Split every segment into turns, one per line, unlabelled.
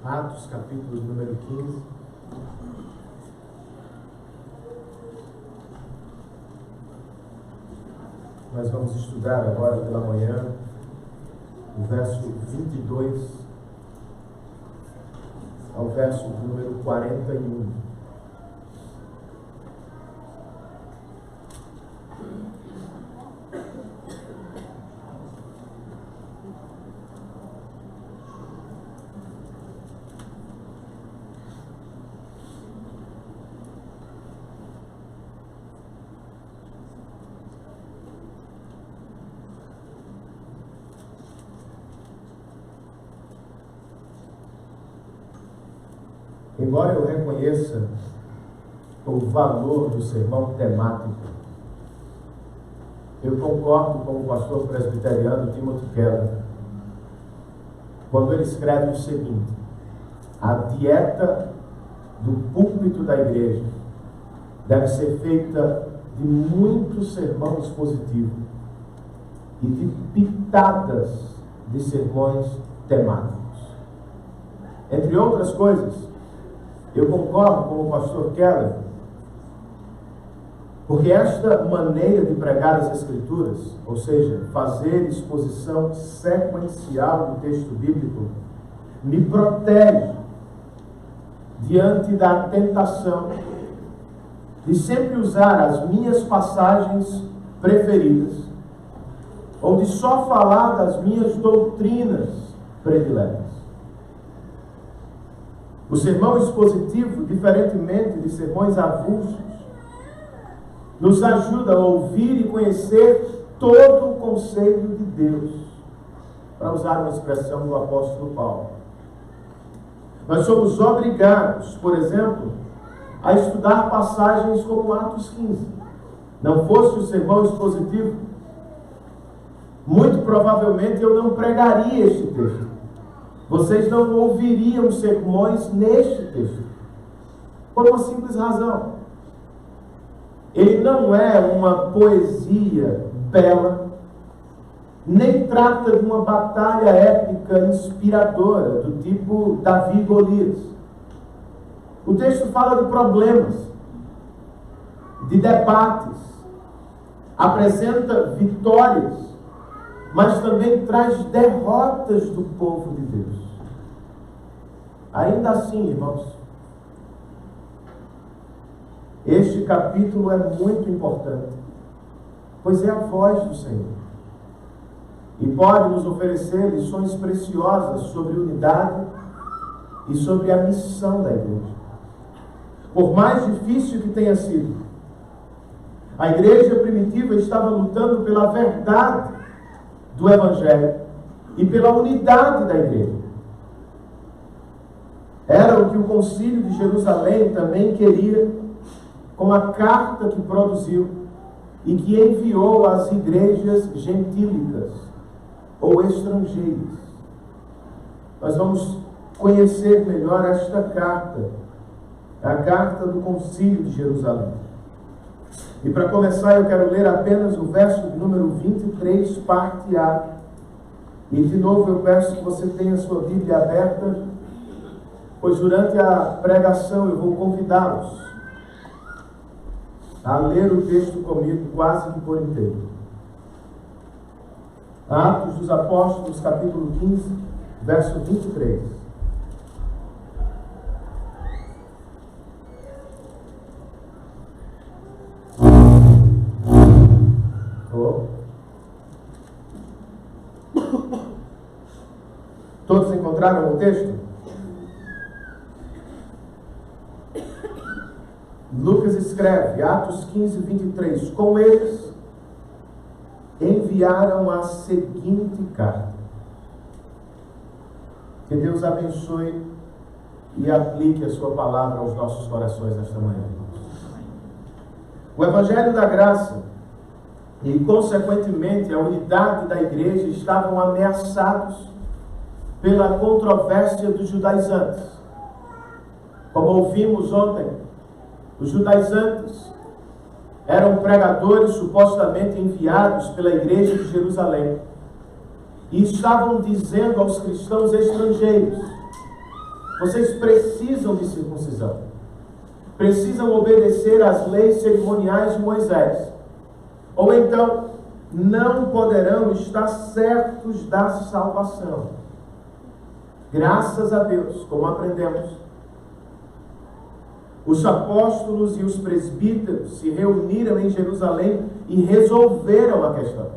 Atos, capítulo número 15. Nós vamos estudar agora pela manhã o verso 22 ao verso número 41. Embora eu reconheça o valor do sermão temático, eu concordo com o pastor presbiteriano Timothy Keller, quando ele escreve o seguinte: a dieta do púlpito da igreja deve ser feita de muito sermão expositivo e de pitadas de sermões temáticos. Entre outras coisas, eu concordo com o pastor Keller, porque esta maneira de pregar as Escrituras, ou seja, fazer exposição sequencial do texto bíblico, me protege diante da tentação de sempre usar as minhas passagens preferidas, ou de só falar das minhas doutrinas prediletas. O sermão expositivo, diferentemente de sermões avulsos, nos ajuda a ouvir e conhecer todo o conselho de Deus, para usar uma expressão do apóstolo Paulo. Nós somos obrigados, por exemplo, a estudar passagens como Atos 15. Não fosse o sermão expositivo, muito provavelmente eu não pregaria este texto. Vocês não ouviriam sermões neste texto, por uma simples razão. Ele não é uma poesia bela, nem trata de uma batalha épica inspiradora, do tipo Davi e Golias. O texto fala de problemas, de debates, apresenta vitórias, mas também traz derrotas do povo de Deus. Ainda assim, irmãos, este capítulo é muito importante, pois é a voz do Senhor e pode nos oferecer lições preciosas sobre unidade e sobre a missão da igreja. Por mais difícil que tenha sido, a igreja primitiva estava lutando pela verdade do Evangelho e pela unidade da igreja. Era o que o Concílio de Jerusalém também queria, com a carta que produziu e que enviou às igrejas gentílicas ou estrangeiras. Nós vamos conhecer melhor esta carta, a carta do Concílio de Jerusalém. E para começar, eu quero ler apenas o verso de número 23, parte A. E de novo eu peço que você tenha a sua Bíblia aberta, pois durante a pregação eu vou convidá-los a ler o texto comigo quase que por inteiro. Atos dos Apóstolos, capítulo 15, verso 23. Todos encontraram o texto? Lucas escreve, Atos 15, 23. Com eles enviaram a seguinte carta. Que Deus abençoe e aplique a sua palavra aos nossos corações nesta manhã. O Evangelho da Graça e, consequentemente, a unidade da igreja estavam ameaçados pela controvérsia dos judaizantes. Como ouvimos ontem, os judaizantes eram pregadores supostamente enviados pela igreja de Jerusalém e estavam dizendo aos cristãos estrangeiros vocês precisam de circuncisão. Precisam obedecer às leis cerimoniais de Moisés. Ou então, não poderão estar certos da salvação. Graças a Deus, como aprendemos, os apóstolos e os presbíteros se reuniram em Jerusalém e resolveram a questão.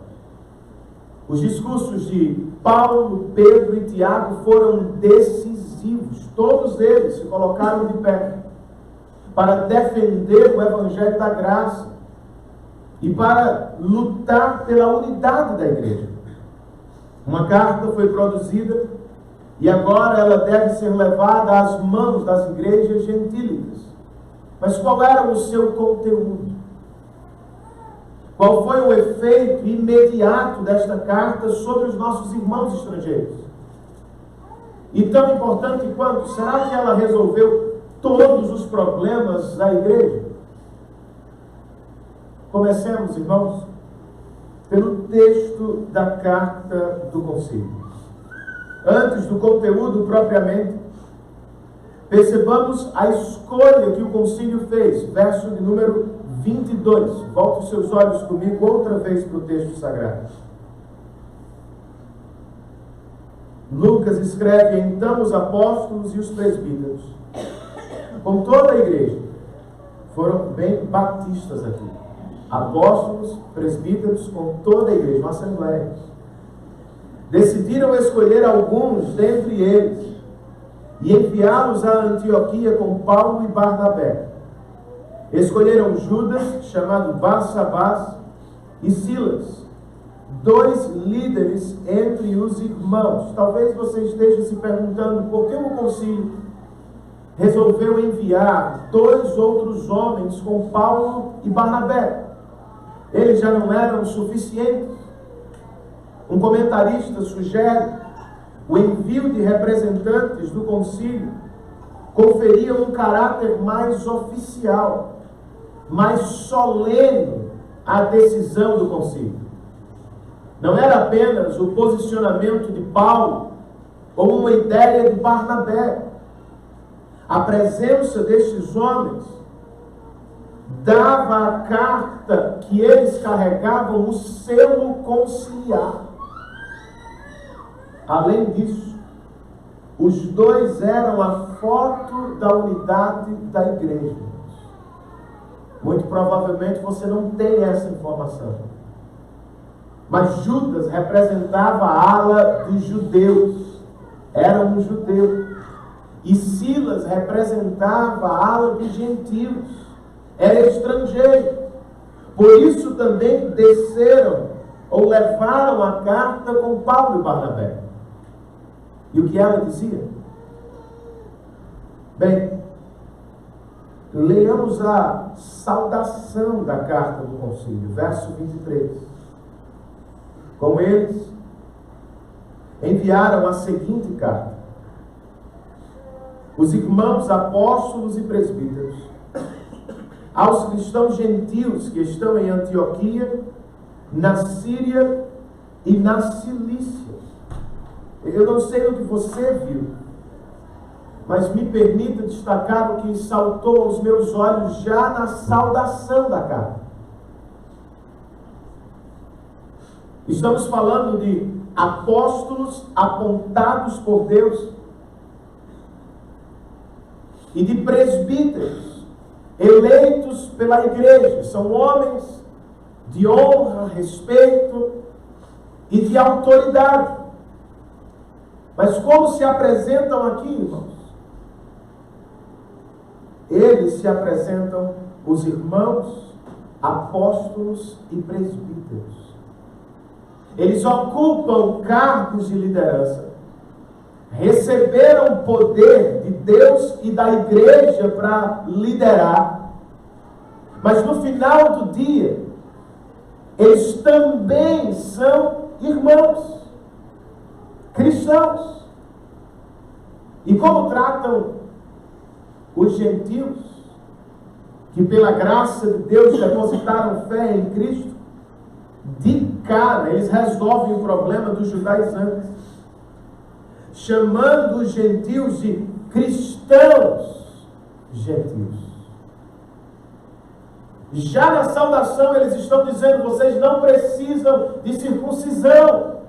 Os discursos de Paulo, Pedro e Tiago foram decisivos. Todos eles se colocaram de pé para defender o Evangelho da Graça e para lutar pela unidade da igreja. Uma carta foi produzida e agora ela deve ser levada às mãos das igrejas gentílicas. Mas qual era o seu conteúdo? Qual foi o efeito imediato desta carta sobre os nossos irmãos estrangeiros? E tão importante quanto, será que ela resolveu todos os problemas da igreja? Comecemos, irmãos, pelo texto da carta do concílio. Antes do conteúdo propriamente, percebamos a escolha que o concílio fez, verso de número 22. Volte os seus olhos comigo outra vez para o texto sagrado. Lucas escreve: então os apóstolos e os presbíteros, com toda a igreja, foram bem batistas aqui. Apóstolos, presbíteros, com toda a igreja, uma assembleia. Decidiram escolher alguns dentre eles e enviá-los a Antioquia com Paulo e Barnabé. Escolheram Judas, chamado Barsabás, e Silas, dois líderes entre os irmãos. Talvez você esteja se perguntando por que o concílio resolveu enviar dois outros homens com Paulo e Barnabé. Eles já não eram suficientes. Um comentarista sugere o envio de representantes do concílio conferia um caráter mais oficial, mais solene à decisão do concílio. Não era apenas o posicionamento de Paulo ou uma ideia de Barnabé. A presença destes homens dava à carta que eles carregavam o selo conciliar. Além disso, os dois eram a foto da unidade da igreja. Muito provavelmente você não tem essa informação. Mas Judas representava a ala dos judeus. Era um judeu. E Silas representava a ala dos gentios. Era estrangeiro. Por isso também desceram ou levaram a carta com Paulo e Barnabé. E o que ela dizia? Bem, leiamos a saudação da carta do concílio, verso 23. Com eles, enviaram a seguinte carta: os irmãos apóstolos e presbíteros, aos cristãos gentios que estão em Antioquia, na Síria e na Cilícia. Eu não sei o que você viu, mas me permita destacar o que saltou aos meus olhos já na saudação da carta. Estamos falando de apóstolos apontados por Deus e de presbíteros eleitos pela igreja. São homens de honra, respeito e de autoridade. Mas como se apresentam aqui, irmãos? Eles se apresentam os irmãos, apóstolos e presbíteros. Eles ocupam cargos de liderança, receberam o poder de Deus e da igreja para liderar, mas no final do dia, eles também são irmãos, cristãos. E como tratam os gentios, que pela graça de Deus depositaram fé em Cristo? De cara, eles resolvem o problema dos judaizantes, chamando os gentios de cristãos gentios. Já na saudação eles estão dizendo: vocês não precisam de circuncisão,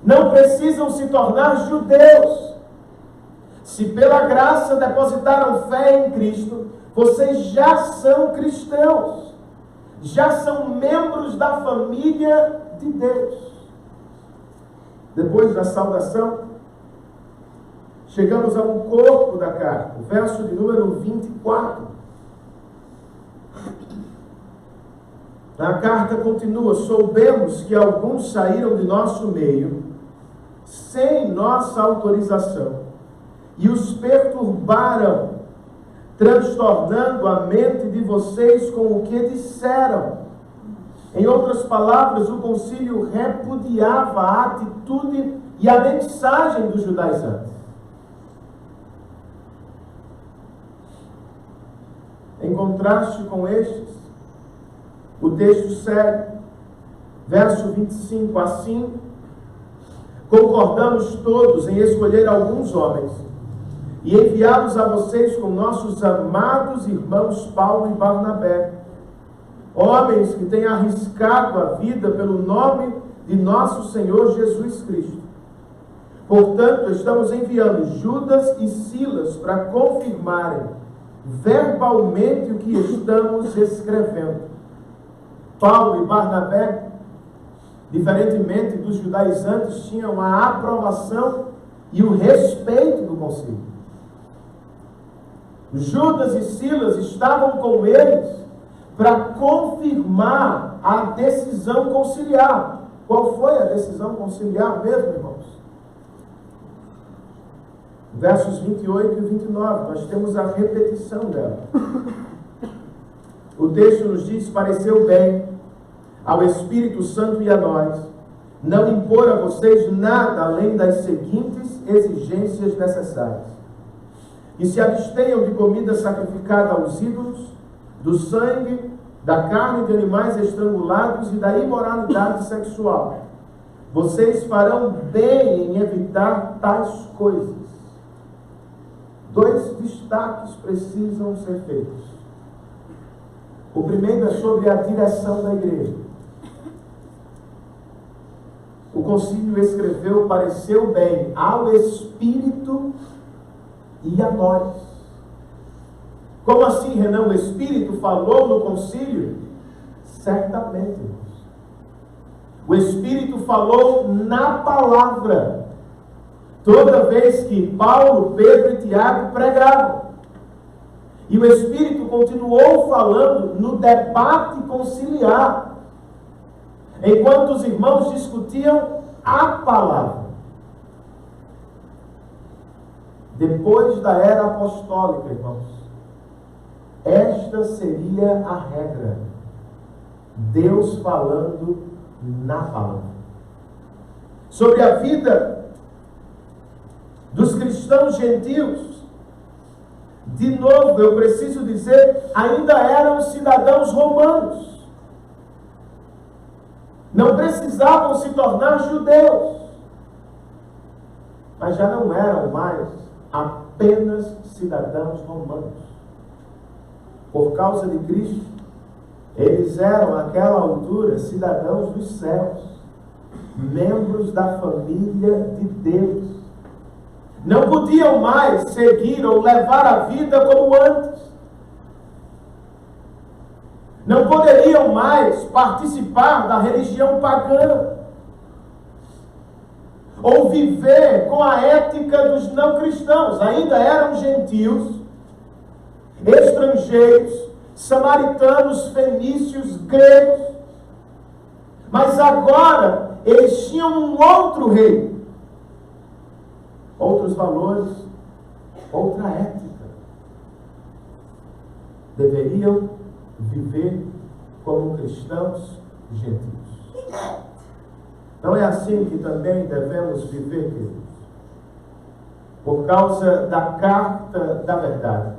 não precisam se tornar judeus. Se pela graça depositaram fé em Cristo, vocês já são cristãos, já são membros da família de Deus. Depois da saudação, chegamos a um corpo da carta, verso de número 24. A carta continua: soubemos que alguns saíram de nosso meio, sem nossa autorização, e os perturbaram, transtornando a mente de vocês com o que disseram. Em outras palavras, o concílio repudiava a atitude e a mensagem dos judaizantes. Em contraste com estes, o texto segue, verso 25: assim, concordamos todos em escolher alguns homens e enviá-los a vocês com nossos amados irmãos Paulo e Barnabé, homens que têm arriscado a vida pelo nome de nosso Senhor Jesus Cristo. Portanto, estamos enviando Judas e Silas para confirmarem verbalmente o que estamos escrevendo. Paulo e Barnabé, diferentemente dos judaizantes, tinham a aprovação e o respeito do concílio. Judas e Silas estavam com eles para confirmar a decisão conciliar. Qual foi a decisão conciliar mesmo, irmãos? Versos 28 e 29, nós temos a repetição dela. O texto nos diz: pareceu bem ao Espírito Santo e a nós não impor a vocês nada além das seguintes exigências necessárias: que se abstenham de comida sacrificada aos ídolos, do sangue, da carne de animais estrangulados e da imoralidade sexual. Vocês farão bem em evitar tais coisas. Dois destaques precisam ser feitos. O primeiro é sobre a direção da igreja. O concílio escreveu: pareceu bem ao Espírito e a nós. Como assim, Renan? O Espírito falou no concílio? Certamente, irmãos. O Espírito falou na palavra, toda vez que Paulo, Pedro e Tiago pregavam. E o Espírito continuou falando no debate conciliar, enquanto os irmãos discutiam a palavra. Depois da era apostólica, irmãos, esta seria a regra: Deus falando na palavra. Sobre a vida dos cristãos gentios, de novo eu preciso dizer, ainda eram cidadãos romanos. Não precisavam se tornar judeus, mas já não eram mais apenas cidadãos romanos. Por causa de Cristo, eles eram, àquela altura, cidadãos dos céus, membros da família de Deus. Não podiam mais seguir ou levar a vida como antes. Não poderiam mais participar da religião pagã, ou viver com a ética dos não cristãos. Ainda eram gentios, estrangeiros, samaritanos, fenícios, gregos. Mas agora eles tinham um outro rei, outros valores, outra ética. Deveriam viver como cristãos gentios. Não é assim que também devemos viver, queridos? Por causa da carta da verdade,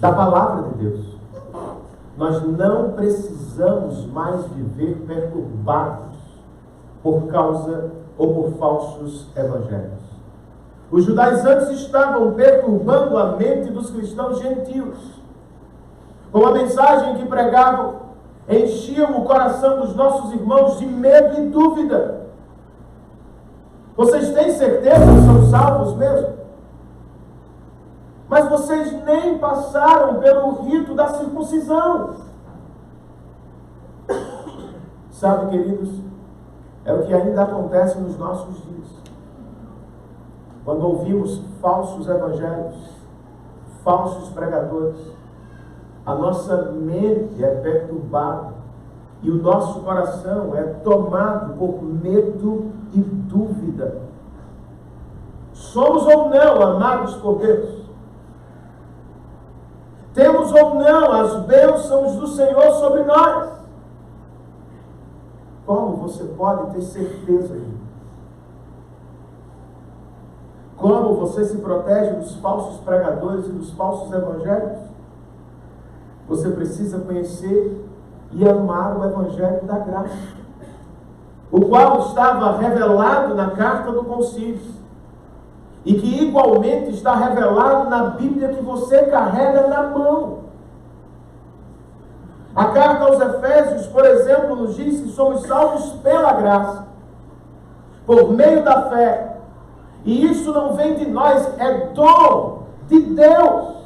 da palavra de Deus, nós não precisamos mais viver perturbados por causa ou por falsos evangelhos. Os judaizantes estavam perturbando a mente dos cristãos gentios. Com a mensagem que pregavam, enchiam o coração dos nossos irmãos de medo e dúvida. Vocês têm certeza que são salvos mesmo? Mas vocês nem passaram pelo rito da circuncisão. Sabe, queridos, é o que ainda acontece nos nossos dias. Quando ouvimos falsos evangelhos, falsos pregadores, a nossa mente é perturbada e o nosso coração é tomado por medo e dúvida. Somos ou não amados por Deus? Temos ou não as bênçãos do Senhor sobre nós? Como você pode ter certeza disso? Como você se protege dos falsos pregadores e dos falsos evangelhos? Você precisa conhecer e amar o Evangelho da Graça, o qual estava revelado na carta do concílio e que igualmente está revelado na Bíblia que você carrega na mão. A carta aos Efésios, por exemplo, nos diz que somos salvos pela graça, por meio da fé. E isso não vem de nós, é dom de Deus.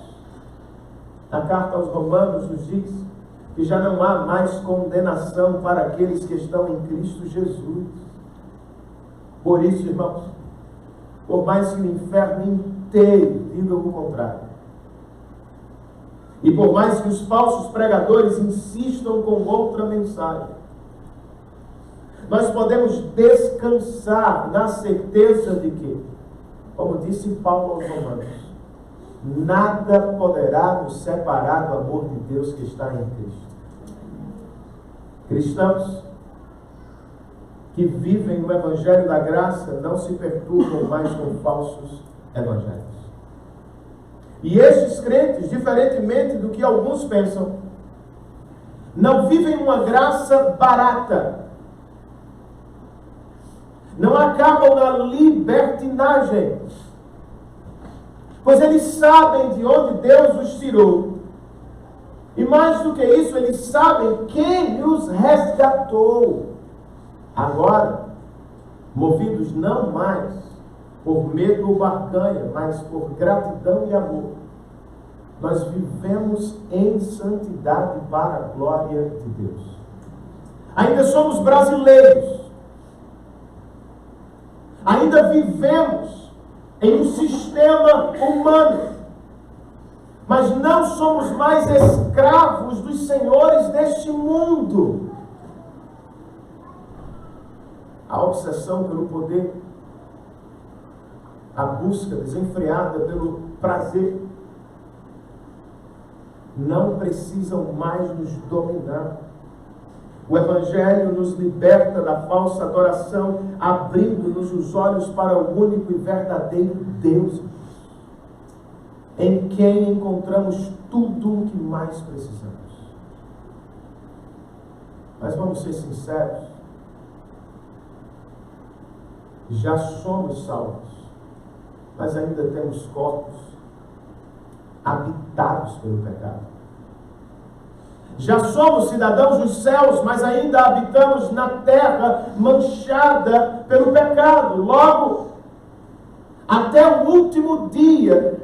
A carta aos Romanos nos diz que já não há mais condenação para aqueles que estão em Cristo Jesus. Por isso, irmãos, por mais que o inferno inteiro diga o contrário, e por mais que os falsos pregadores insistam com outra mensagem, nós podemos descansar na certeza de que, como disse Paulo aos Romanos, nada poderá nos separar do amor de Deus que está em Cristo. Cristãos que vivem no Evangelho da Graça não se perturbam mais com falsos evangelhos. E estes crentes, diferentemente do que alguns pensam, não vivem uma graça barata. Não acabam na libertinagem, pois eles sabem de onde Deus os tirou. E mais do que isso, eles sabem quem os resgatou. Agora, movidos não mais por medo ou barganha, mas por gratidão e amor, nós vivemos em santidade para a glória de Deus. Ainda somos brasileiros. Ainda vivemos em um sistema humano, mas não somos mais escravos dos senhores deste mundo. A obsessão pelo poder, a busca desenfreada pelo prazer, não precisam mais nos dominar. O Evangelho nos liberta da falsa adoração, abrindo-nos os olhos para o único e verdadeiro Deus, em quem encontramos tudo o que mais precisamos. Mas vamos ser sinceros, já somos salvos, mas ainda temos corpos habitados pelo pecado. Já somos cidadãos dos céus, mas ainda habitamos na terra manchada pelo pecado. Logo, até o último dia,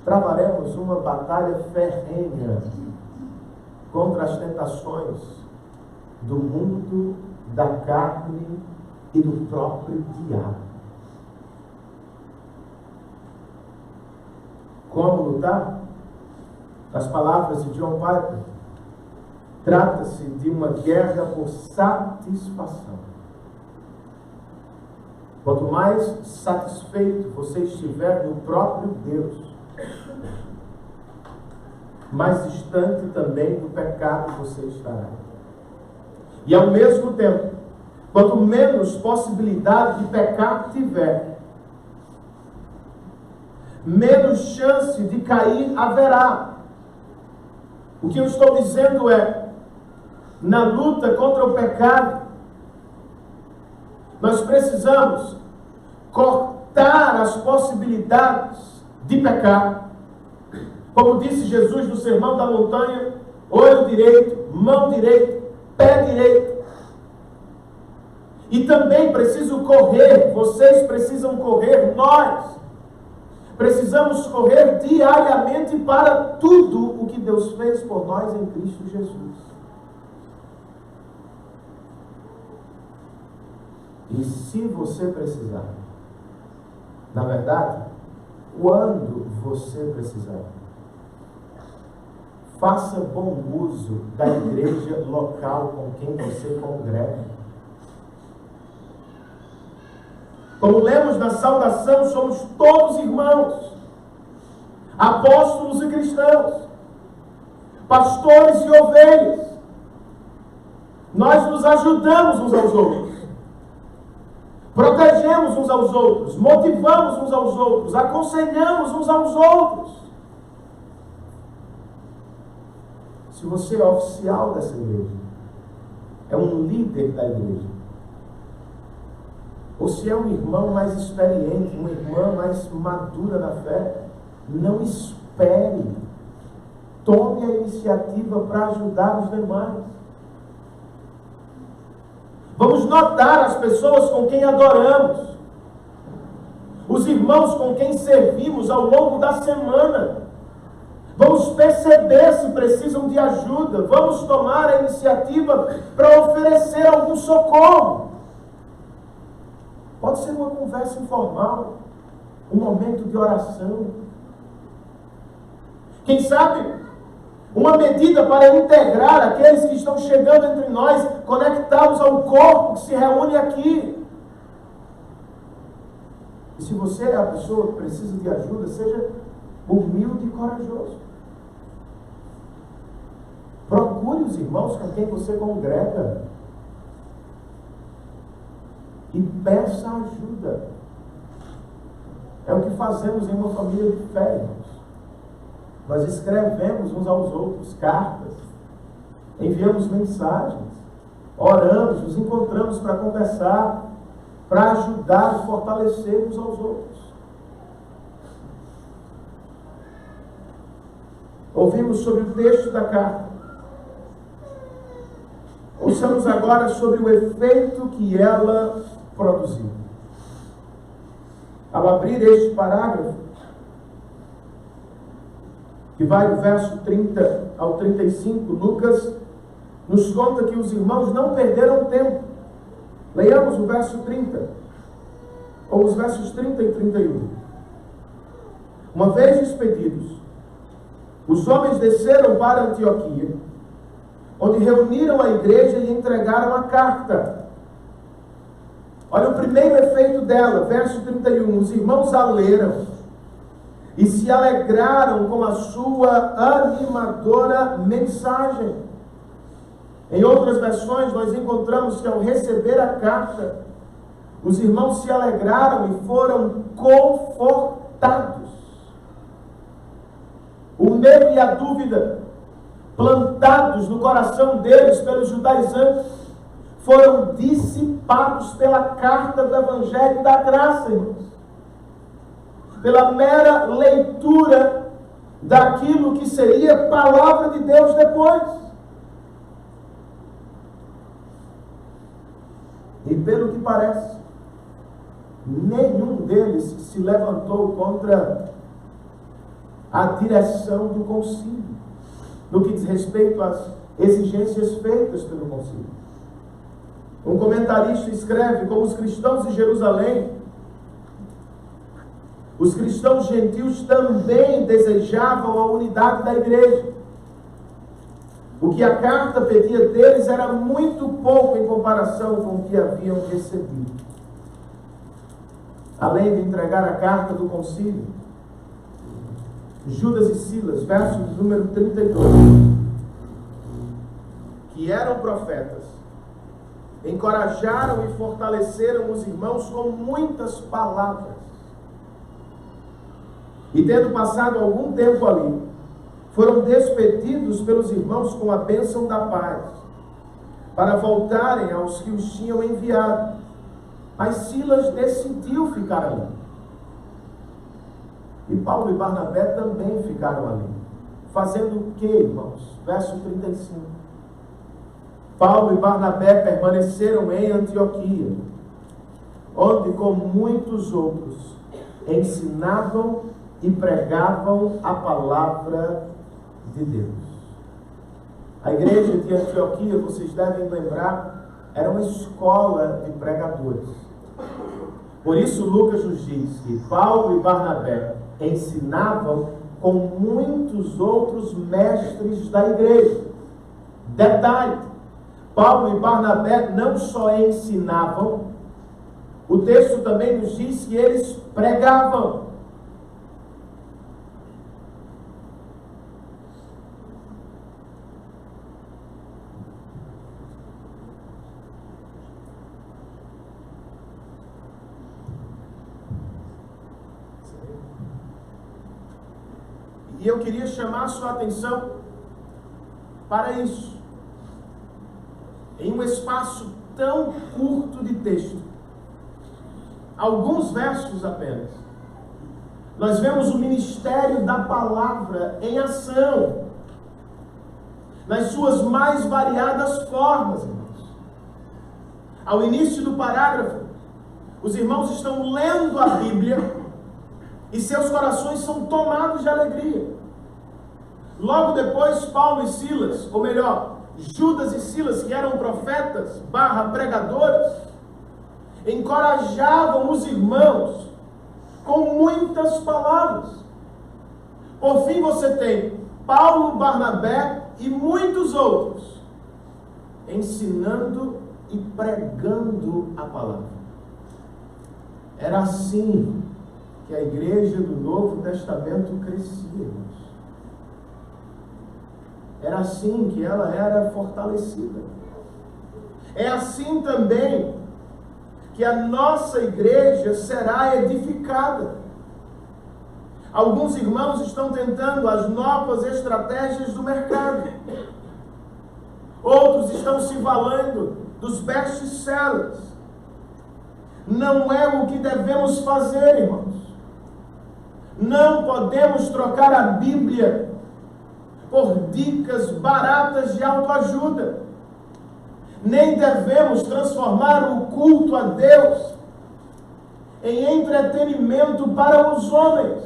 travaremos uma batalha ferrenha contra as tentações do mundo, da carne e do próprio diabo. Como lutar? Nas palavras de John Piper, trata-se de uma guerra por satisfação. Quanto mais satisfeito você estiver no próprio Deus, mais distante também do pecado você estará. E ao mesmo tempo, quanto menos possibilidade de pecar tiver, menos chance de cair haverá. O que eu estou dizendo é, na luta contra o pecado, nós precisamos cortar limitar as possibilidades de pecar. Como disse Jesus no Sermão da Montanha, olho direito, mão direita, pé direito. E também preciso correr, vocês precisam correr, nós precisamos correr diariamente para tudo o que Deus fez por nós em Cristo Jesus. E se você precisar, na verdade, quando você precisar, faça bom uso da igreja local com quem você congrega. Como lemos na saudação, somos todos irmãos, apóstolos e cristãos, pastores e ovelhas. Nós nos ajudamos uns aos outros, protegemos uns aos outros, motivamos uns aos outros, aconselhamos uns aos outros. Se você é oficial dessa igreja, é um líder da igreja, ou se é um irmão mais experiente, uma irmã mais madura na fé, não espere. Tome a iniciativa para ajudar os demais. Vamos notar as pessoas com quem adoramos, os irmãos com quem servimos ao longo da semana. Vamos perceber se precisam de ajuda. Vamos tomar a iniciativa para oferecer algum socorro. Pode ser uma conversa informal, um momento de oração. Quem sabe, uma medida para integrar aqueles que estão chegando entre nós, conectados ao corpo que se reúne aqui. E se você é a pessoa que precisa de ajuda, seja humilde e corajoso. Procure os irmãos com quem você congrega e peça ajuda. É o que fazemos em uma família de fé, irmãos. Nós escrevemos uns aos outros cartas, enviamos mensagens, oramos, nos encontramos para conversar, para ajudar e fortalecer uns aos outros. Ouvimos sobre o texto da carta. Ouçamos agora sobre o efeito que ela produziu. Ao abrir este parágrafo, que vai do verso 30 ao 35, Lucas nos conta que os irmãos não perderam tempo. Leiamos o verso 30, ou os versos 30 e 31. Uma vez despedidos, os homens desceram para Antioquia, onde reuniram a igreja e entregaram a carta. Olha o primeiro efeito dela, verso 31. Os irmãos a leram e se alegraram com a sua animadora mensagem. Em outras versões, nós encontramos que ao receber a carta, os irmãos se alegraram e foram confortados. O medo e a dúvida, plantados no coração deles pelos judaizantes, foram dissipados pela carta do Evangelho da Graça, irmãos. Pela mera leitura daquilo que seria palavra de Deus depois. E pelo que parece, nenhum deles se levantou contra a direção do concílio, no que diz respeito às exigências feitas pelo concílio. Um comentarista escreve: como os cristãos de Jerusalém, os cristãos gentios também desejavam a unidade da igreja. O que a carta pedia deles era muito pouco em comparação com o que haviam recebido. Além de entregar a carta do concílio, Judas e Silas, verso número 32, que eram profetas, encorajaram e fortaleceram os irmãos com muitas palavras. E tendo passado algum tempo ali, foram despedidos pelos irmãos com a bênção da paz, para voltarem aos que os tinham enviado. Mas Silas decidiu ficar ali. E Paulo e Barnabé também ficaram ali. Fazendo o que, irmãos? Verso 35. Paulo e Barnabé permaneceram em Antioquia, onde com muitos outros ensinavam e pregavam a palavra de Deus. A igreja de Antioquia, vocês devem lembrar, era uma escola de pregadores. Por isso Lucas nos diz que Paulo e Barnabé ensinavam com muitos outros mestres da igreja. Detalhe, Paulo e Barnabé não só ensinavam, o texto também nos diz que eles pregavam. E eu queria chamar a sua atenção para isso. Em um espaço tão curto de texto, alguns versos apenas, nós vemos o ministério da palavra em ação, nas suas mais variadas formas, irmãos. Ao início do parágrafo, os irmãos estão lendo a Bíblia e seus corações são tomados de alegria. Logo depois, Paulo e Silas, ou melhor, Judas e Silas, que eram profetas / pregadores, encorajavam os irmãos com muitas palavras. Por fim, você tem Paulo, Barnabé e muitos outros ensinando e pregando a palavra. Era assim que a igreja do Novo Testamento crescia, irmãos. Era assim que ela era fortalecida. É assim também que a nossa igreja será edificada. Alguns irmãos estão tentando as novas estratégias do mercado. Outros estão se valendo dos best-sellers. Não é o que devemos fazer, irmãos. Não podemos trocar a Bíblia por dicas baratas de autoajuda. Nem devemos transformar o culto a Deus em entretenimento para os homens.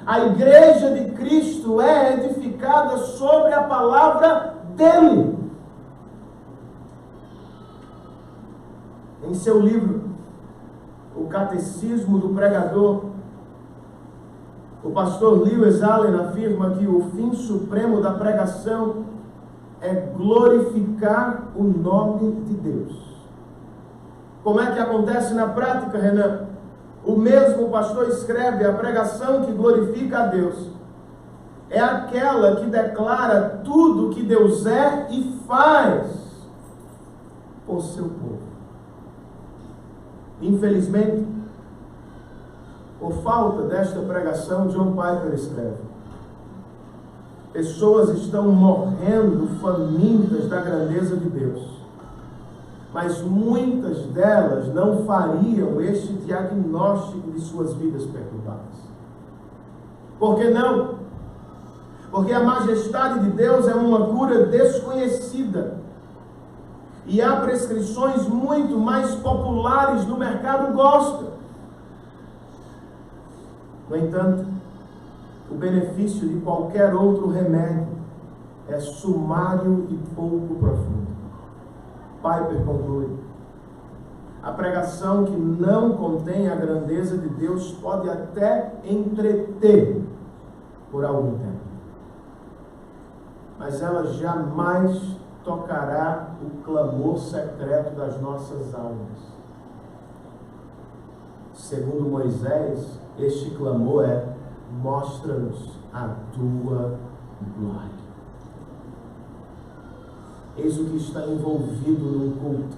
A igreja de Cristo é edificada sobre a palavra dele. Em seu livro, O Catecismo do Pregador, o pastor Lewis Allen afirma que o fim supremo da pregação é glorificar o nome de Deus. Como é que acontece na prática, Renan? O mesmo pastor escreve: a pregação que glorifica a Deus é aquela que declara tudo que Deus é e faz por seu povo. Infelizmente, por falta desta pregação, John Piper escreve: pessoas estão morrendo famintas da grandeza de Deus, mas muitas delas não fariam este diagnóstico de suas vidas perturbadas. Por que não? Porque a majestade de Deus é uma cura desconhecida. E há prescrições muito mais populares no mercado gospel. No entanto, o benefício de qualquer outro remédio é sumário e pouco profundo. Piper conclui: a pregação que não contém a grandeza de Deus pode até entreter por algum tempo, mas ela jamais tocará o clamor secreto das nossas almas. Segundo Moisés, este clamor é: mostra-nos a tua glória. Eis o que está envolvido num culto,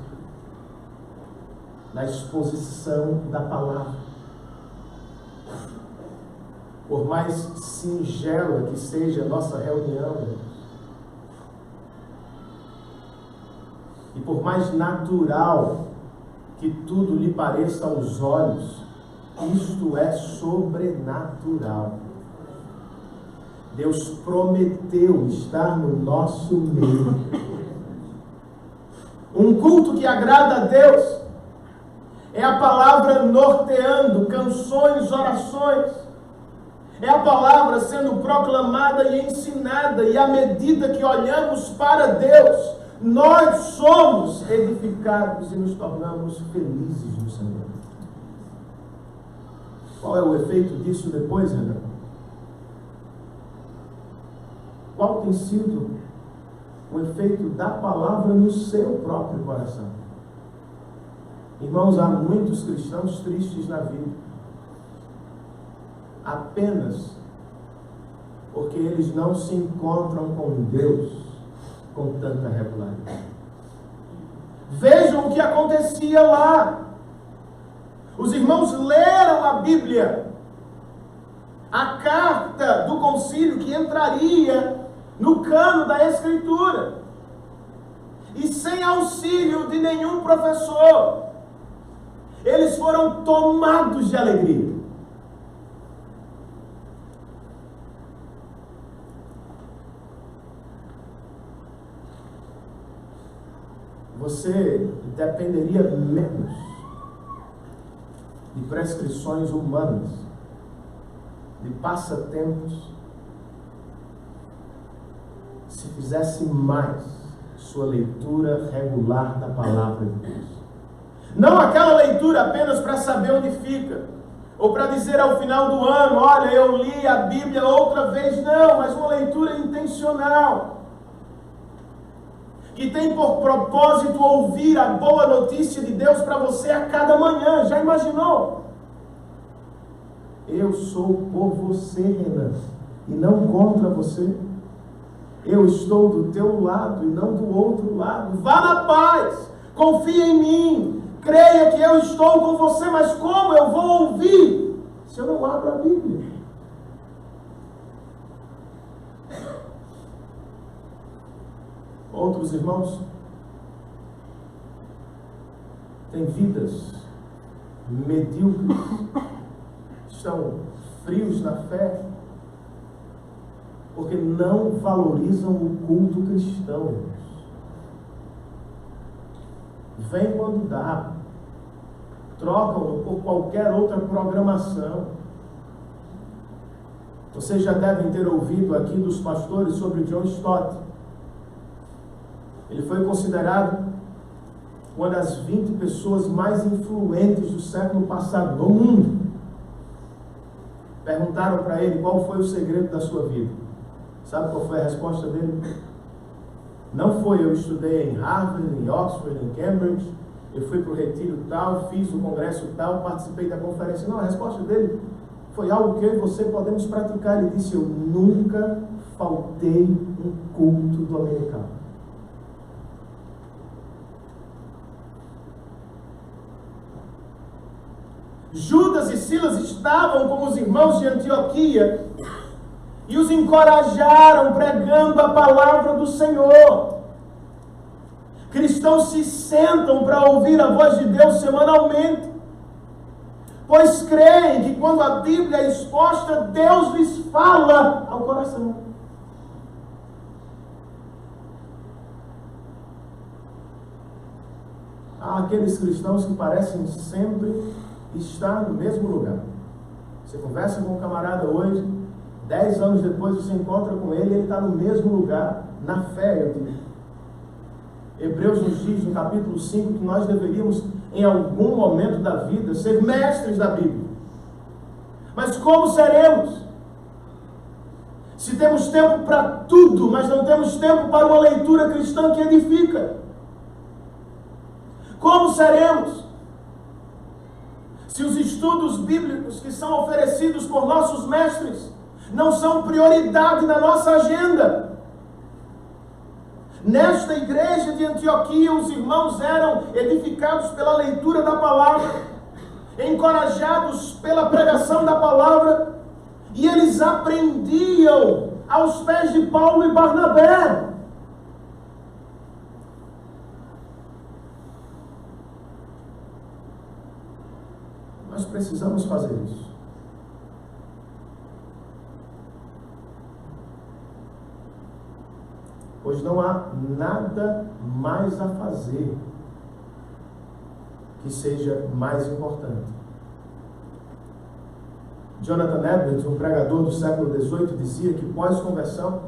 na exposição da palavra. Por mais singela que seja a nossa reunião, e por mais natural que tudo lhe pareça aos olhos, Isto é sobrenatural. Deus prometeu estar no nosso meio. Um culto que agrada a Deus é a palavra norteando canções, orações. É a palavra sendo proclamada e ensinada, e à medida que olhamos para Deus, nós somos edificados e nos tornamos felizes no Senhor. Qual é o efeito disso depois, Renan? Qual tem sido o efeito da palavra no seu próprio coração? Irmãos, há muitos cristãos tristes na vida, apenas porque eles não se encontram com Deus com tanta regularidade. Vejam o que acontecia lá. Os irmãos leram a Bíblia, a carta do concílio que entraria no cano da Escritura, e sem auxílio de nenhum professor, eles foram tomados de alegria. Você dependeria menos de prescrições humanas, de passatempos, se fizesse mais sua leitura regular da palavra de Deus. Não aquela leitura apenas para saber onde fica, ou para dizer ao final do ano, olha, eu li a Bíblia outra vez. Não, mas uma leitura intencional, que tem por propósito ouvir a boa notícia de Deus para você a cada manhã. Já imaginou? Eu sou por você, Renan, e não contra você. Eu estou do teu lado e não do outro lado. Vá na paz, confia em mim, creia que eu estou com você. Mas como eu vou ouvir se eu não abro a Bíblia? Outros irmãos têm vidas medíocres, estão frios na fé, porque não valorizam o culto cristão. Vem quando dá, trocam-no por qualquer outra programação. Vocês já devem ter ouvido aqui dos pastores sobre John Stott. Ele foi considerado uma das 20 pessoas mais influentes do século passado no mundo. Perguntaram para ele qual foi o segredo da sua vida. Sabe qual foi a resposta dele? Não foi: eu estudei em Harvard, em Oxford, em Cambridge, eu fui para o retiro tal, fiz o congresso tal, participei da conferência. Não, a resposta dele foi algo que eu e você podemos praticar. Ele disse: eu nunca faltei um culto dominical. Judas e Silas estavam com os irmãos de Antioquia e os encorajaram pregando a palavra do Senhor. Cristãos se sentam para ouvir a voz de Deus semanalmente, pois creem que quando a Bíblia é exposta, Deus lhes fala ao coração. Há aqueles cristãos que parecem sempre estar no mesmo lugar. Você conversa com um camarada hoje, 10 anos depois você encontra com ele, ele está no mesmo lugar, na fé, eu digo. Hebreus nos diz, no capítulo 5, que nós deveríamos, em algum momento da vida, ser mestres da Bíblia. Mas como seremos? Se temos tempo para tudo, mas não temos tempo para uma leitura cristã que edifica. Como seremos? Se os estudos bíblicos que são oferecidos por nossos mestres não são prioridade na nossa agenda. Nesta igreja de Antioquia, os irmãos eram edificados pela leitura da palavra, encorajados pela pregação da palavra, e eles aprendiam aos pés de Paulo e Barnabé. Nós precisamos fazer isso. Pois não há nada mais a fazer que seja mais importante. Jonathan Edwards, um pregador do século XVIII, dizia que pós-conversão,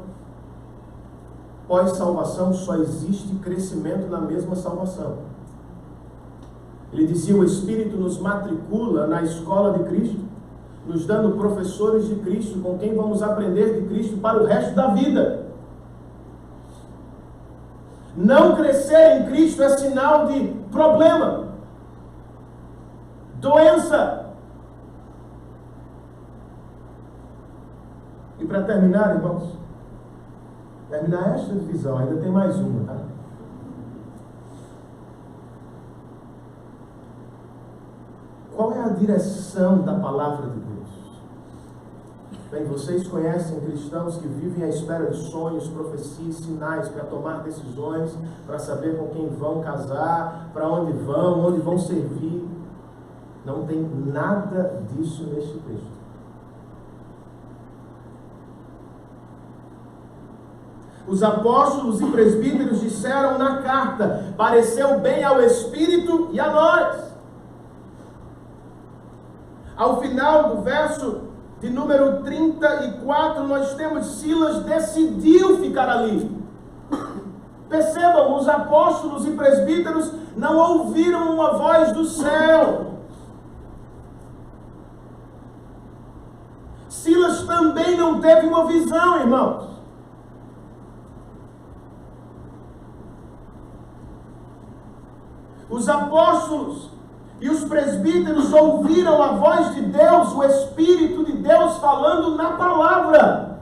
pós-salvação, só existe crescimento na mesma salvação. Ele dizia: o Espírito nos matricula na escola de Cristo, nos dando professores de Cristo, com quem vamos aprender de Cristo para o resto da vida. Não crescer em Cristo é sinal de problema, doença. E para terminar, irmãos, terminar esta divisão, ainda tem mais uma, tá? Qual é a direção da palavra de Deus? Bem, vocês conhecem cristãos que vivem à espera de sonhos, profecias, sinais para tomar decisões, para saber com quem vão casar, para onde vão servir. Não tem nada disso neste texto. Os apóstolos e presbíteros disseram na carta: pareceu bem ao Espírito e a nós. Ao final do verso de número 34, nós temos: Silas decidiu ficar ali. Percebam, os apóstolos e presbíteros não ouviram uma voz do céu. Silas também não teve uma visão, irmãos. Os apóstolos e os presbíteros ouviram a voz de Deus, o Espírito de Deus falando na palavra.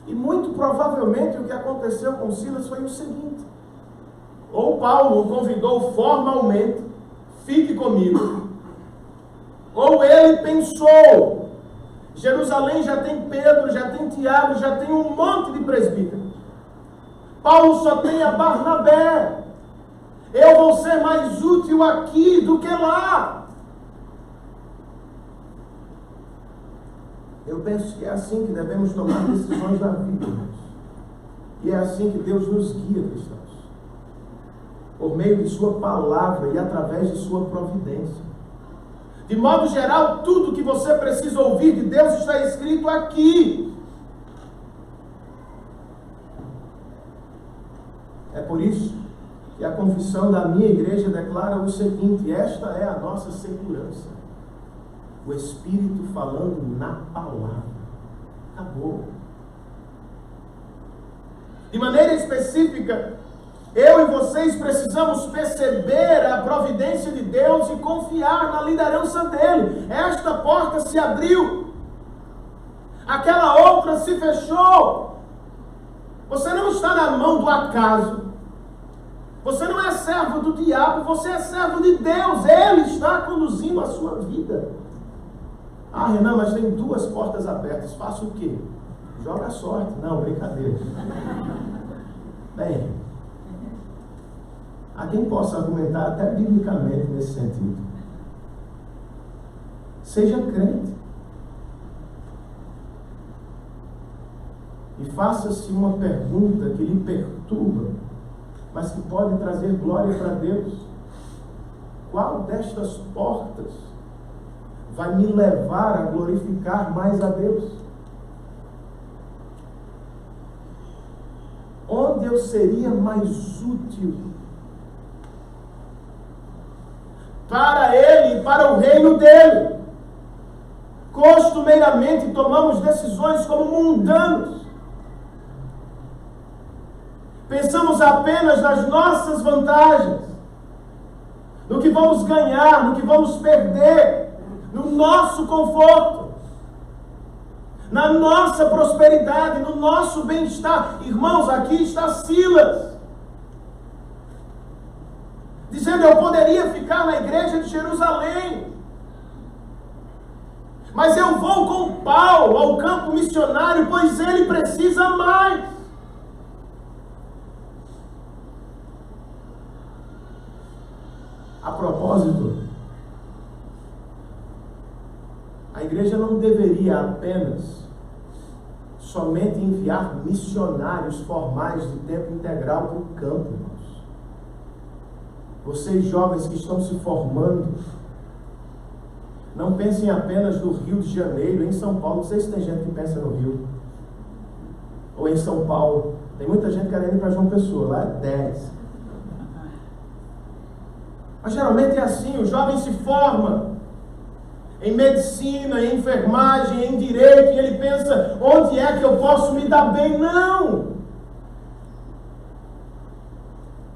E muito provavelmente o que aconteceu com Silas foi o seguinte: ou Paulo o convidou formalmente, fique comigo, ou ele pensou, Jerusalém já tem Pedro, já tem Tiago, já tem um monte de presbíteros. Paulo só tem a Barnabé. Eu vou ser mais útil aqui do que lá. Eu penso que é assim que devemos tomar decisões na vida, irmãos. E é assim que Deus nos guia, cristãos. Por meio de sua palavra e através de sua providência. De modo geral, tudo que você precisa ouvir de Deus está escrito aqui. É por isso que a confissão da minha igreja declara o seguinte: esta é a nossa segurança. O Espírito falando na palavra. Acabou. De maneira específica, eu e vocês precisamos perceber a providência de Deus e confiar na liderança dele. Esta porta se abriu. Aquela outra se fechou. Você não está na mão do acaso. Você não é servo do diabo, você é servo de Deus. Ele está conduzindo a sua vida. Ah, Renan, mas tem 2 portas abertas. Faça o quê? Joga a sorte. Não, brincadeira. Bem, há quem possa argumentar até biblicamente nesse sentido. Seja crente. E faça-se uma pergunta que lhe perturba, mas que pode trazer glória para Deus. Qual destas portas vai me levar a glorificar mais a Deus? Onde eu seria mais útil para Ele e para o reino dEle? Costumeiramente tomamos decisões como mundanos. Pensamos apenas nas nossas vantagens, no que vamos ganhar, no que vamos perder, no nosso conforto, na nossa prosperidade, no nosso bem-estar. Irmãos, aqui está Silas, dizendo: eu poderia ficar na igreja de Jerusalém, mas eu vou com Paulo ao campo missionário, pois ele precisa mais. A igreja não deveria apenas somente enviar missionários formais de tempo integral para o campo, irmãos. Vocês jovens que estão se formando, não pensem apenas no Rio de Janeiro, em São Paulo. Não sei se tem gente que pensa no Rio. Ou em São Paulo. Tem muita gente querendo ir para João Pessoa, lá é 10. Mas geralmente é assim, o jovem se forma em medicina, em enfermagem, em direito, e ele pensa, onde é que eu posso me dar bem? Não!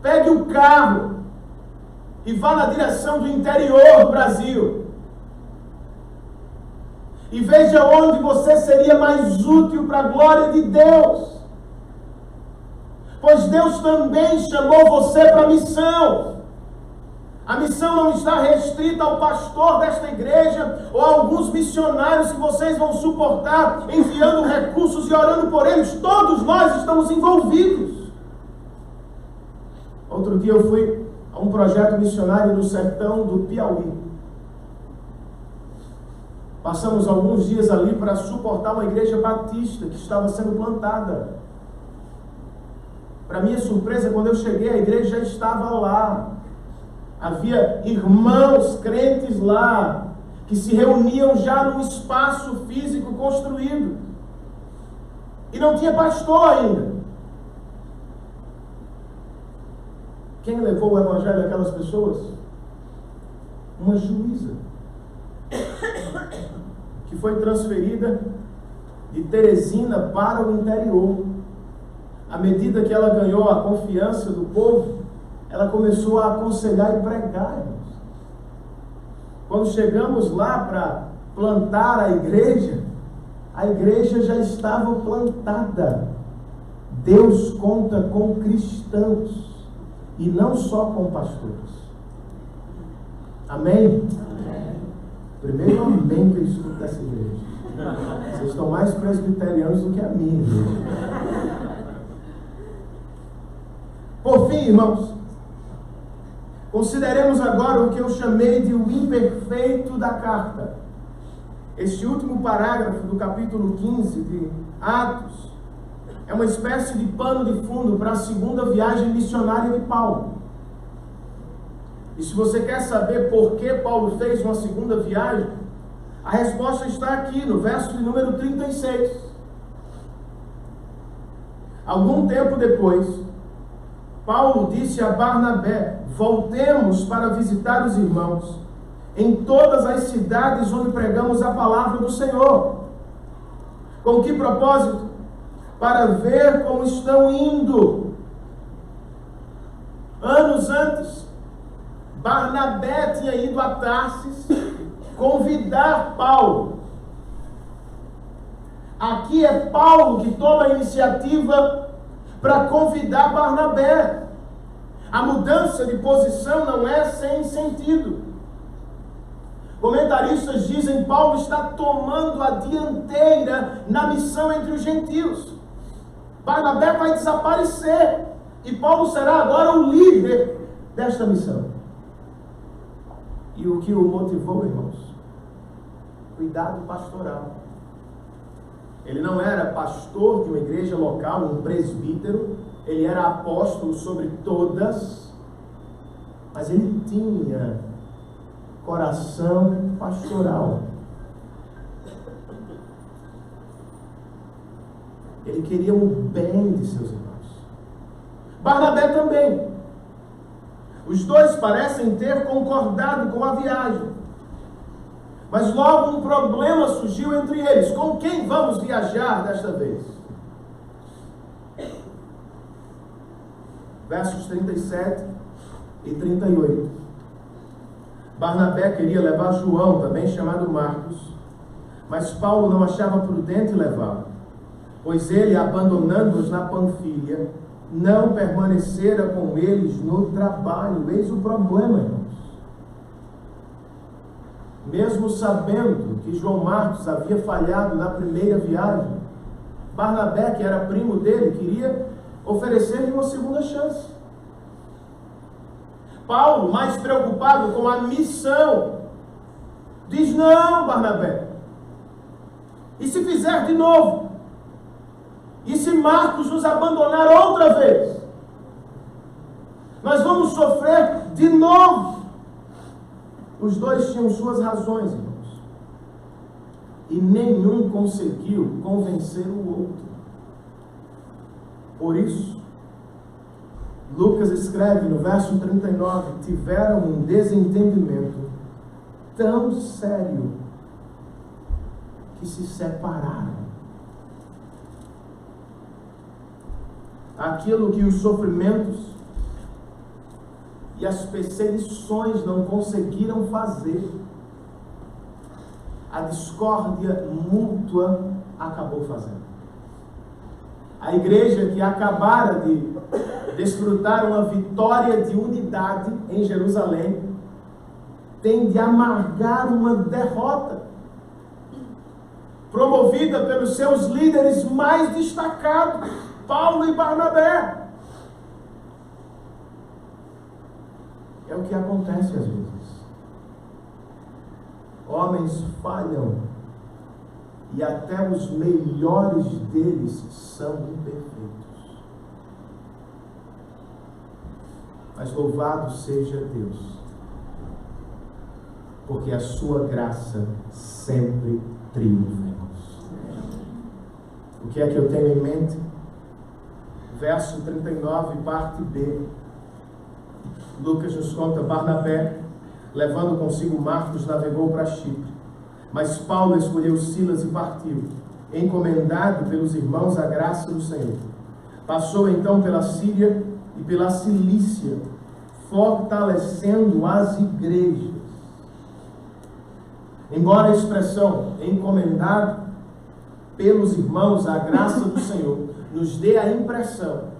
Pegue o carro e vá na direção do interior do Brasil. E veja onde você seria mais útil para a glória de Deus. Pois Deus também chamou você para a missão. A missão não está restrita ao pastor desta igreja ou a alguns missionários que vocês vão suportar enviando recursos e orando por eles. Todos nós estamos envolvidos. Outro dia eu fui a um projeto missionário no sertão do Piauí. Passamos alguns dias ali para suportar uma igreja batista que estava sendo plantada. Para minha surpresa, quando eu cheguei, a igreja já estava lá. Havia irmãos crentes lá, que se reuniam já num espaço físico construído. E não tinha pastor ainda. Quem levou o evangelho àquelas pessoas? Uma juíza. Que foi transferida de Teresina para o interior. À medida que ela ganhou a confiança do povo, ela começou a aconselhar e pregar, irmãos. Quando chegamos lá para plantar a igreja já estava plantada. Deus conta com cristãos e não só com pastores. Amém? Amém. Primeiro amém que eu escuto dessa igreja. Vocês estão mais presbiterianos do que a minha igreja. Por fim, irmãos, consideremos agora o que eu chamei de o imperfeito da carta. Este último parágrafo do capítulo 15 de Atos é uma espécie de pano de fundo para a segunda viagem missionária de Paulo. E se você quer saber por que Paulo fez uma segunda viagem, a resposta está aqui no verso de número 36. Algum tempo depois, Paulo disse a Barnabé: voltemos para visitar os irmãos em todas as cidades onde pregamos a palavra do Senhor. Com que propósito? Para ver como estão indo. Anos antes, Barnabé tinha ido a Tarsis convidar Paulo. Aqui é Paulo que toma a iniciativa para convidar Barnabé. A mudança de posição não é sem sentido. Comentaristas dizem que Paulo está tomando a dianteira na missão entre os gentios. Barnabé vai desaparecer e Paulo será agora o líder desta missão. E o que o motivou, irmãos? Cuidado pastoral. Ele não era pastor de uma igreja local, um presbítero. Ele era apóstolo sobre todas. Mas ele tinha coração pastoral. Ele queria o bem de seus irmãos. Barnabé também. Os dois parecem ter concordado com a viagem. Mas logo um problema surgiu entre eles. Com quem vamos viajar desta vez? Versos 37 e 38. Barnabé queria levar João, também chamado Marcos, mas Paulo não achava prudente levá-lo, pois ele, abandonando-os na Panfilha, não permanecera com eles no trabalho. Eis o problema, irmãos. Mesmo sabendo que João Marcos havia falhado na primeira viagem, Barnabé, que era primo dele, queria oferecer-lhe uma segunda chance. Paulo, mais preocupado com a missão, diz: não, Barnabé, E se fizer de novo? E se Marcos nos abandonar outra vez? Nós vamos sofrer de novo. Os dois tinham suas razões, irmãos. E nenhum conseguiu convencer o outro. Por isso, Lucas escreve no verso 39, tiveram um desentendimento tão sério que se separaram. Aquilo que os sofrimentos e as perseguições não conseguiram fazer, a discórdia mútua acabou fazendo. A igreja que acabara de desfrutar uma vitória de unidade em Jerusalém tem de amargar uma derrota promovida pelos seus líderes mais destacados, Paulo e Barnabé. É o que acontece às vezes. Homens falham e até os melhores deles são imperfeitos. Mas louvado seja Deus, porque a sua graça sempre triunfa. O que é que eu tenho em mente? Verso 39, parte B. Lucas nos conta: Barnabé, levando consigo Marcos, navegou para Chipre. Mas Paulo escolheu Silas e partiu, encomendado pelos irmãos à graça do Senhor. Passou então pela Síria e pela Cilícia, fortalecendo as igrejas. Embora a expressão encomendado pelos irmãos à graça do Senhor nos dê a impressão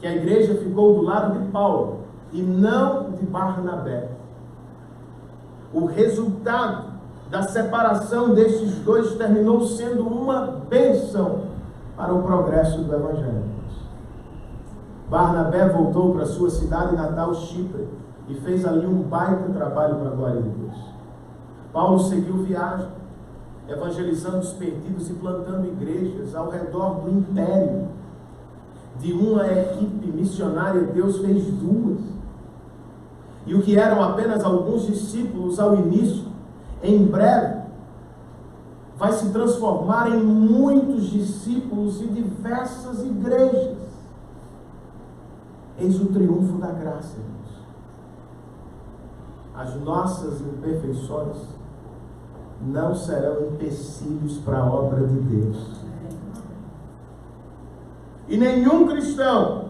que a igreja ficou do lado de Paulo e não de Barnabé, o resultado da separação destes dois terminou sendo uma bênção para o progresso do Evangelho. Barnabé voltou para sua cidade natal, Chipre, e fez ali um baita trabalho para a glória de Deus. Paulo seguiu viagem, evangelizando os perdidos e plantando igrejas ao redor do império. De uma equipe missionária, Deus fez duas. E o que eram apenas alguns discípulos ao início, em breve, vai se transformar em muitos discípulos e diversas igrejas. Eis o triunfo da graça, irmãos. As nossas imperfeições não serão empecilhos para a obra de Deus. E nenhum cristão,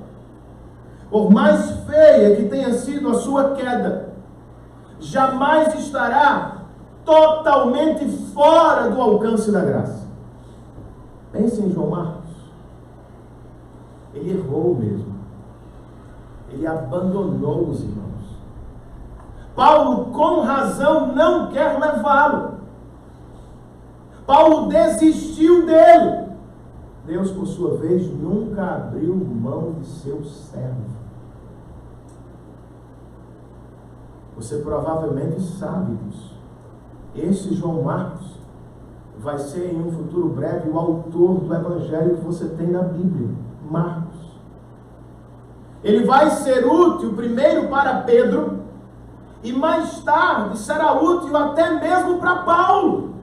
por mais feia que tenha sido a sua queda, jamais estará totalmente fora do alcance da graça. Pense em João Marcos. Ele errou mesmo. Ele abandonou os irmãos. Paulo, com razão, não quer levá-lo. Paulo desistiu dele. Deus, por sua vez, nunca abriu mão de seu servo. Você provavelmente sabe disso. Esse João Marcos vai ser em um futuro breve o autor do evangelho que você tem na Bíblia, Marcos. Ele vai ser útil primeiro para Pedro e mais tarde será útil até mesmo para Paulo.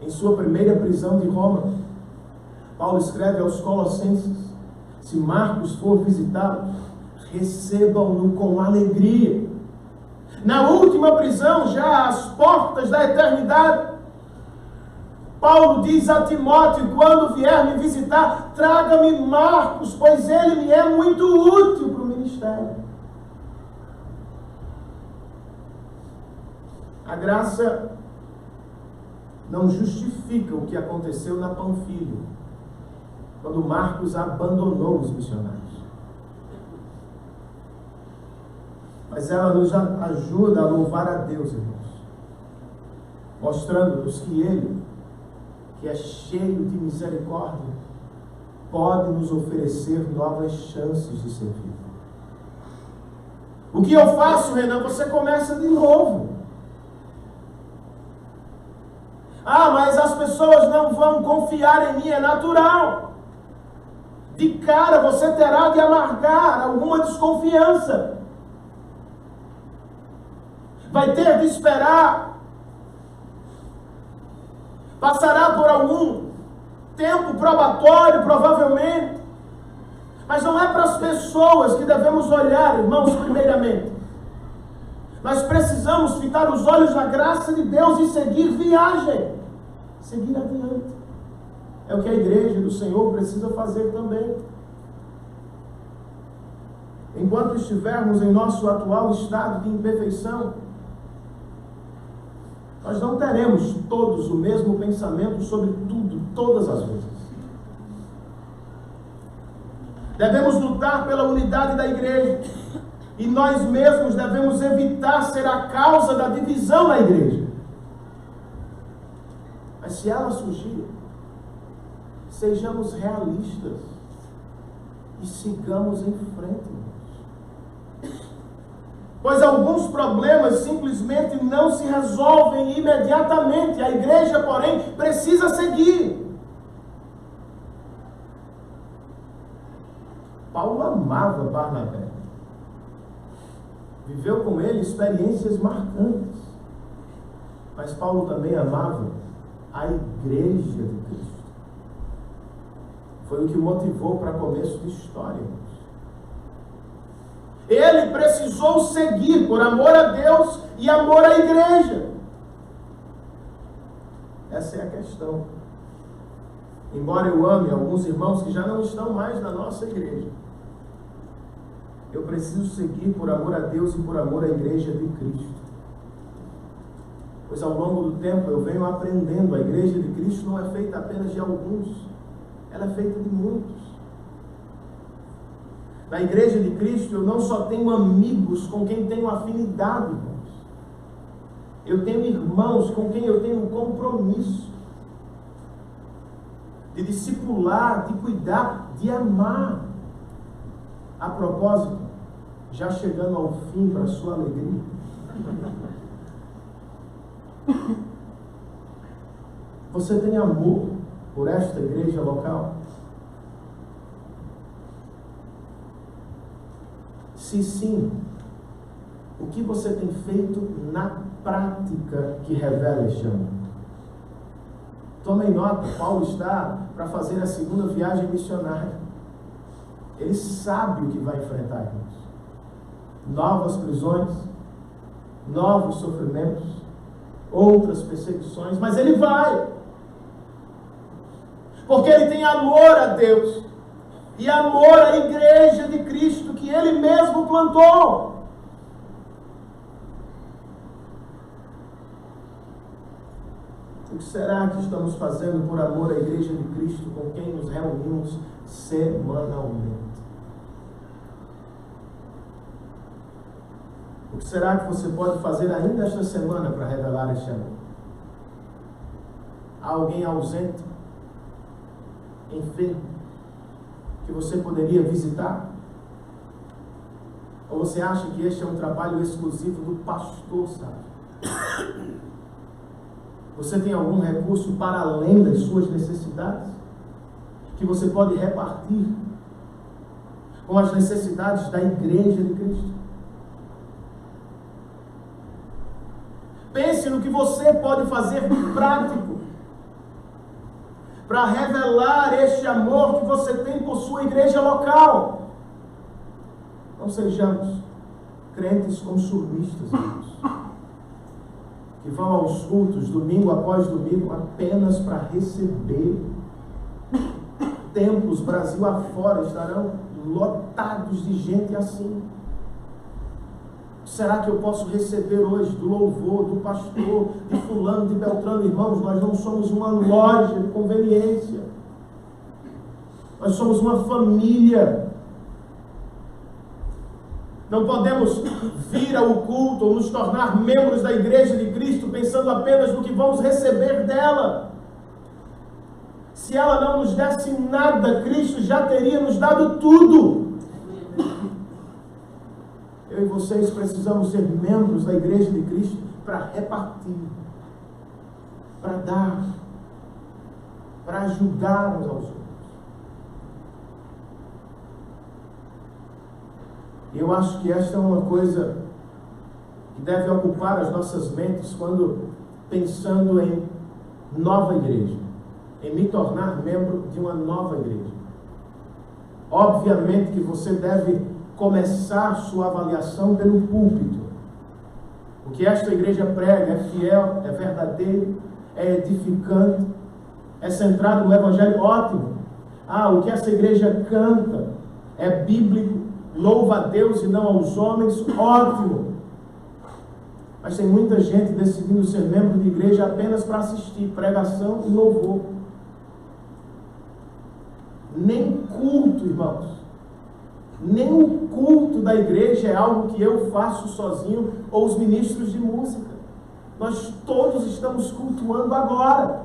Em sua primeira prisão de Roma, Paulo escreve aos Colossenses: se Marcos for visitá-lo, recebam-no com alegria. Na última prisão, já às portas da eternidade, Paulo diz a Timóteo: quando vier me visitar, traga-me Marcos, pois ele me é muito útil para o ministério. A graça não justifica o que aconteceu na Panfilha, quando Marcos abandonou os missionários. Mas ela nos ajuda a louvar a Deus, irmãos, mostrando-nos que Ele, que é cheio de misericórdia, pode nos oferecer novas chances de servir. O que eu faço, Renan? Você começa de novo. Ah, mas as pessoas não vão confiar em mim, é natural. De cara você terá de amargar alguma desconfiança. Vai ter de esperar. Passará por algum tempo probatório, provavelmente. Mas não é para as pessoas que devemos olhar, irmãos, primeiramente. Nós precisamos fitar os olhos na graça de Deus e seguir viagem. Seguir adiante. É o que a igreja do Senhor precisa fazer também. Enquanto estivermos em nosso atual estado de imperfeição, nós não teremos todos o mesmo pensamento sobre tudo, todas as vezes. Devemos lutar pela unidade da igreja. E nós mesmos devemos evitar ser a causa da divisão na igreja. Mas se ela surgir, sejamos realistas e sigamos em frente. Pois alguns problemas simplesmente não se resolvem imediatamente. A igreja, porém, precisa seguir. Paulo amava Barnabé. Viveu com ele experiências marcantes. Mas Paulo também amava a igreja de Cristo. Foi o que o motivou para começo de história. Ele precisou seguir por amor a Deus e amor à igreja. Essa é a questão. Embora eu ame alguns irmãos que já não estão mais na nossa igreja, eu preciso seguir por amor a Deus e por amor à igreja de Cristo. Pois ao longo do tempo eu venho aprendendo, a igreja de Cristo não é feita apenas de alguns, ela é feita de muitos. Na igreja de Cristo eu não só tenho amigos com quem tenho afinidade, irmãos. Eu tenho irmãos com quem eu tenho um compromisso de discipular, de cuidar, de amar. A propósito, já chegando ao fim para a sua alegria, você tem amor por esta igreja local? Se sim, o que você tem feito na prática que revela este amor? Tomem nota, Paulo está para fazer a segunda viagem missionária. Ele sabe o que vai enfrentar, irmãos. Novas prisões, novos sofrimentos, outras perseguições, mas ele vai. Porque ele tem amor a Deus e amor à igreja de Cristo que ele mesmo plantou. O que será que estamos fazendo por amor à igreja de Cristo com quem nos reunimos semanalmente? O que será que você pode fazer ainda esta semana para revelar este amor? Há alguém ausente, enfermo, que você poderia visitar? Ou você acha que este é um trabalho exclusivo do pastor, sabe? Você tem algum recurso para além das suas necessidades? Que você pode repartir com as necessidades da igreja de Cristo? Pense no que você pode fazer prático para revelar este amor que você tem por sua igreja local. Não sejamos crentes consumistas, irmãos, que vão aos cultos domingo após domingo apenas para receber. Templos Brasil afora estarão lotados de gente assim. Será que eu posso receber hoje do louvor, do pastor, de fulano, de Beltrano? Irmãos, nós não somos uma loja de conveniência. Nós somos uma família. Não podemos vir ao culto ou nos tornar membros da igreja de Cristo pensando apenas no que vamos receber dela. Se ela não nos desse nada, Cristo já teria nos dado tudo. Eu e vocês precisamos ser membros da igreja de Cristo para repartir. para dar, para ajudar uns aos outros. E eu acho que esta é uma coisa que deve ocupar as nossas mentes quando pensando em nova igreja, em me tornar membro de uma nova igreja. Obviamente que você deve começar sua avaliação pelo púlpito. O que esta igreja prega é fiel, é verdadeiro, é edificante, é centrado no Evangelho, ótimo. O que essa igreja canta é bíblico, louva a Deus e não aos homens, ótimo. Mas tem muita gente decidindo ser membro de igreja apenas para assistir pregação e louvor. Nem culto, irmãos. Nem o culto da igreja é algo que eu faço sozinho ou os ministros de música. Nós todos estamos cultuando agora.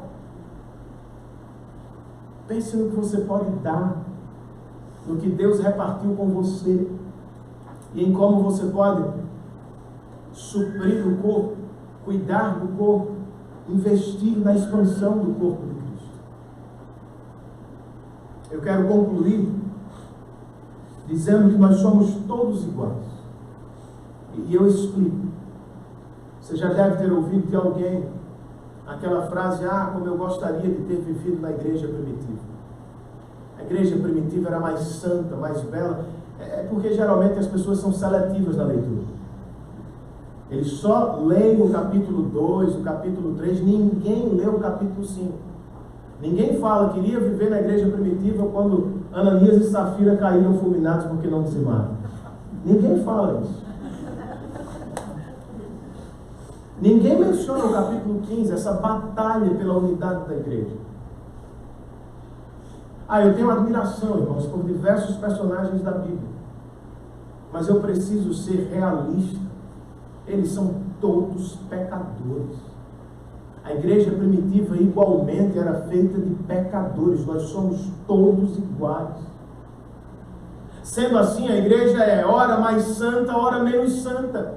Pense no que você pode dar, no que Deus repartiu com você e em como você pode suprir o corpo, cuidar do corpo, investir na expansão do corpo de Cristo. Eu quero concluir dizendo que nós somos todos iguais. E eu explico. Você já deve ter ouvido de alguém aquela frase: como eu gostaria de ter vivido na igreja primitiva. A igreja primitiva era mais santa, mais bela. É porque geralmente as pessoas são seletivas na leitura. Eles só leem o capítulo 2, o capítulo 3, ninguém lê o capítulo 5. Ninguém fala que iria viver na igreja primitiva quando Ananias e Safira caíram fulminados porque não dizimaram. Ninguém fala isso. Ninguém menciona o capítulo 15, essa batalha pela unidade da igreja. Eu tenho admiração, irmãos, por diversos personagens da Bíblia. Mas eu preciso ser realista. Eles são todos pecadores. A igreja primitiva igualmente era feita de pecadores. Nós somos todos iguais. Sendo assim, a igreja é ora mais santa, ora menos santa.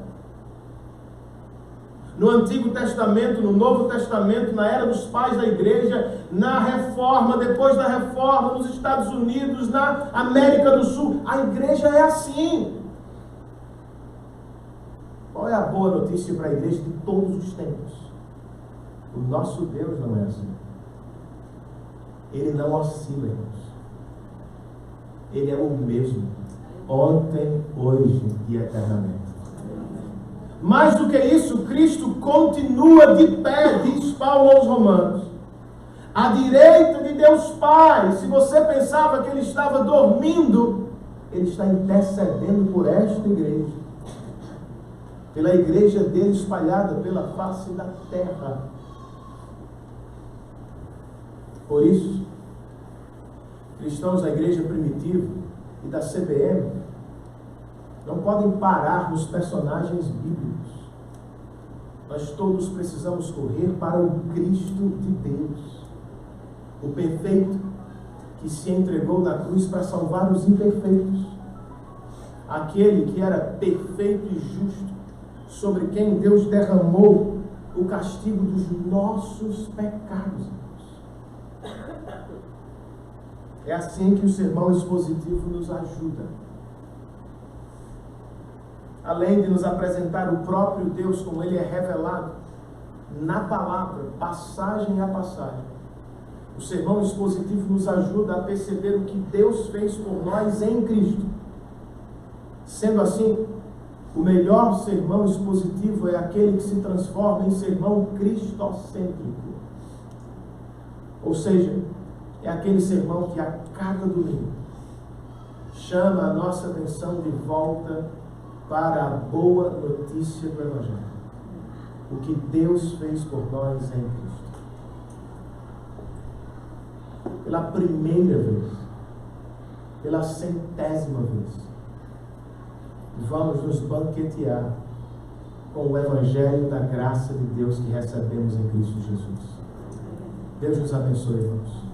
No Antigo Testamento, no Novo Testamento, na era dos pais da igreja, na Reforma, depois da Reforma, nos Estados Unidos, na América do Sul, a igreja é assim. Qual é a boa notícia para a igreja de todos os tempos? O nosso Deus não é assim. Ele não oscila, irmãos. Ele é o mesmo, ontem, hoje e eternamente. Mais do que isso, Cristo continua de pé, diz Paulo aos Romanos, à direita de Deus Pai. Se você pensava que ele estava dormindo, ele está intercedendo por esta igreja, pela igreja dele espalhada pela face da terra. Por isso, cristãos da igreja primitiva e da CBM não podem parar nos personagens bíblicos. Nós todos precisamos correr para o Cristo de Deus, o perfeito que se entregou na cruz para salvar os imperfeitos, aquele que era perfeito e justo, sobre quem Deus derramou o castigo dos nossos pecados. É assim que o sermão expositivo nos ajuda. Além de nos apresentar o próprio Deus como ele é revelado na palavra, passagem a passagem, o sermão expositivo nos ajuda a perceber o que Deus fez por nós em Cristo. Sendo assim, o melhor sermão expositivo é aquele que se transforma em sermão cristocêntrico. Ou seja, é aquele sermão que a cada domingo chama a nossa atenção de volta para a boa notícia do Evangelho. O que Deus fez por nós em Cristo. Pela primeira vez, pela 100ª vez, vamos nos banquetear com o Evangelho da graça de Deus que recebemos em Cristo Jesus. Deus nos abençoe, irmãos.